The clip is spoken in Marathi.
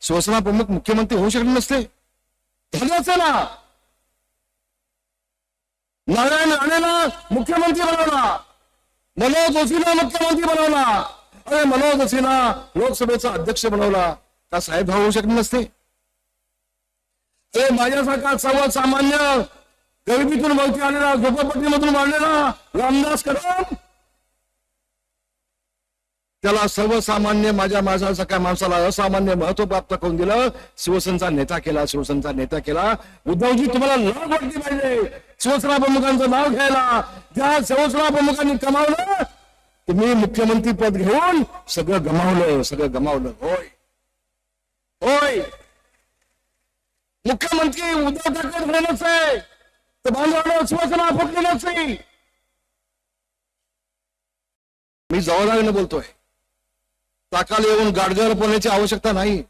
शिवसेना प्रमुख मुख्यमंत्री होऊ शकले नसते? झालंच ना. नारायण राणेला मुख्यमंत्री बनवला, मनोज जोशीला मुख्यमंत्री बनवला, अरे मनोज जोशीला लोकसभेचा अध्यक्ष बनवला. का साहेब होऊ शकले नसते? अरे माझ्यासारखा सर्वसामान्य गरिबीतून वरती आलेला, झोपडपट्टीमधून वाढलेला रामदास कदम, त्याला सर्वसामान्य माझ्यासारख्या माणसाला असामान्य महत्व प्राप्त करून दिलं. शिवसेनेचा नेता केला, शिवसेनेचा नेता केला. उद्धवजी तुम्हाला लाज वाटली पाहिजे शिवसेना प्रमुखांचं नाव घ्यायला. ज्या शिवसेना प्रमुखांनी कमावलं, तुम्ही मुख्यमंत्री पद घेऊन सगळं गमावलं, सगळं गमावलं. होय होय, मुख्यमंत्री उद्धव ठाकरे झालेलंच आहे, तर बांधवांना शिवसेना फुटली नसती. मी जबाबदारीने बोलतोय. ताकाला येऊन गाडग्यावर बोलण्याची आवश्यकता नाही.